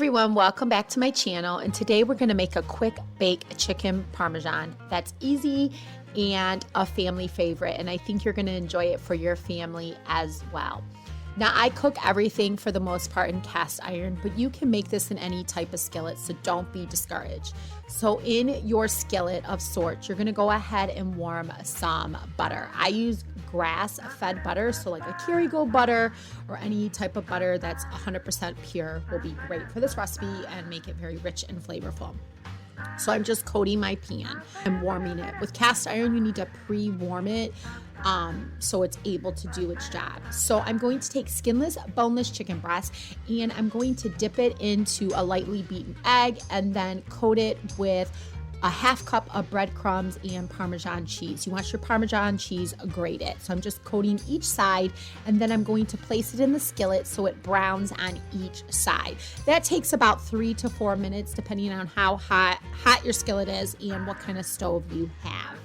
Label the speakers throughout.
Speaker 1: everyone, welcome back to my channel, and today we're going to make a quick bake chicken parmesan that's easy and a family favorite, and I think you're going to enjoy it for your family as well. Now, I cook everything for the most part in cast iron, but you can make this in any type of skillet, so don't be discouraged. So in your skillet of sorts, you're going to go ahead and warm some butter. I use grass-fed butter, so like a Kerrygold butter or any type of butter that's 100% pure will be great for this recipe and make it very rich and flavorful. So I'm just coating my pan and warming it. With cast iron, you need to pre-warm it so it's able to do its job. So I'm going to take skinless, boneless chicken breast, and I'm going to dip it into a lightly beaten egg and then coat it with a half cup of breadcrumbs and Parmesan cheese. You want your Parmesan cheese grated. So I'm just coating each side, and then I'm going to place it in the skillet so it browns on each side. That takes about 3 to 4 minutes depending on how hot your skillet is and what kind of stove you have.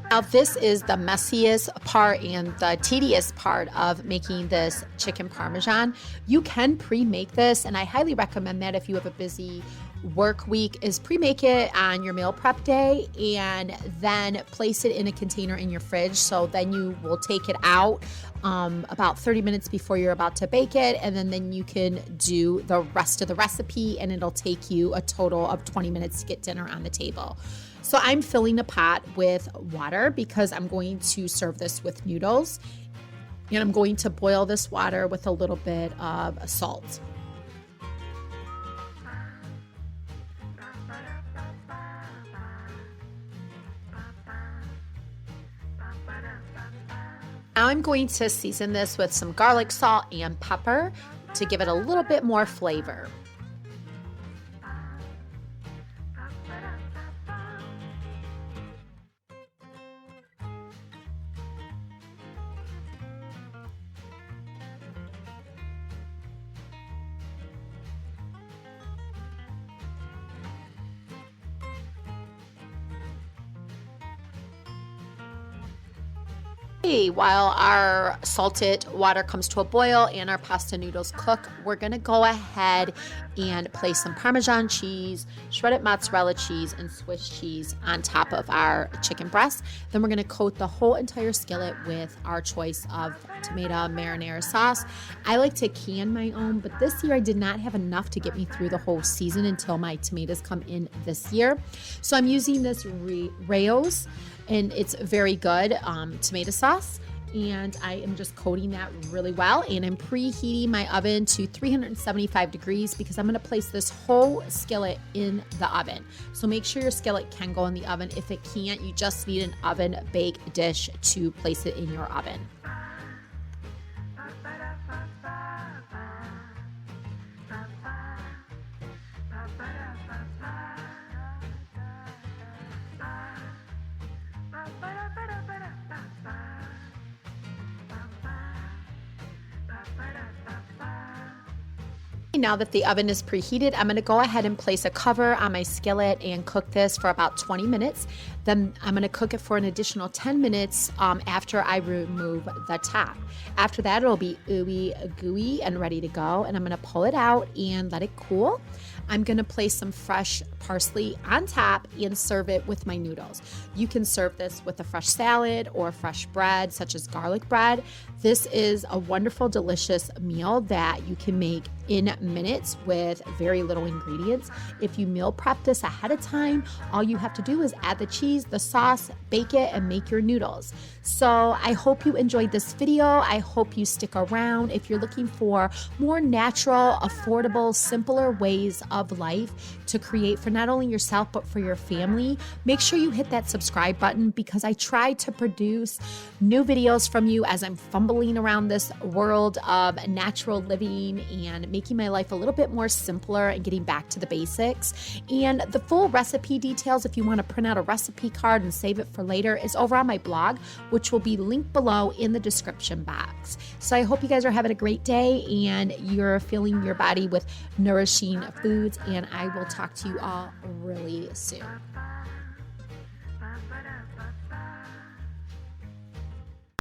Speaker 1: Now, this is the messiest part and the tedious part of making this chicken parmesan. You can pre-make this, and I highly recommend that if you have a busy work week, is pre-make it on your meal prep day and then place it in a container in your fridge. So then you will take it out about 30 minutes before you're about to bake it, and then you can do the rest of the recipe, and it'll take you a total of 20 minutes to get dinner on the table. So I'm filling a pot with water because I'm going to serve this with noodles, and I'm going to boil this water with a little bit of salt. Now I'm going to season this with some garlic, salt, and pepper to give it a little bit more flavor. While our salted water comes to a boil and our pasta noodles cook, we're gonna go ahead and place some Parmesan cheese, shredded mozzarella cheese, and Swiss cheese on top of our chicken breast. Then we're gonna coat the whole entire skillet with our choice of tomato marinara sauce. I like to can my own, but this year I did not have enough to get me through the whole season until my tomatoes come in this year. So I'm using this Rao's, and it's very good tomato sauce, and I am just coating that really well, and I'm preheating my oven to 375 degrees because I'm going to place this whole skillet in the oven. So make sure your skillet can go in the oven. If it can't, you just need an oven bake dish to place it in your oven. Now that the oven is preheated, I'm going to go ahead and place a cover on my skillet and cook this for about 20 minutes. Then I'm going to cook it for an additional 10 minutes after I remove the top. After that, it'll be ooey gooey and ready to go, and I'm going to pull it out and let it cool. I'm going to place some fresh parsley on top and serve it with my noodles. You can serve this with a fresh salad or fresh bread, such as garlic bread. This is a wonderful, delicious meal that you can make in minutes with very little ingredients. If you meal prep this ahead of time, all you have to do is add the cheese, the sauce, bake it, and make your noodles. So I hope you enjoyed this video. I hope you stick around. If you're looking for more natural, affordable, simpler ways of life to create for not only yourself but for your family, make sure you hit that subscribe button because I try to produce new videos from you as I'm fumbling around this world of natural living and making my life a little bit more simpler and getting back to the basics. And the full recipe details, if you want to print out a recipe card and save it for later, is over on my blog, which will be linked below in the description box. So I hope you guys are having a great day and you're filling your body with nourishing foods, and I will talk to you all really soon.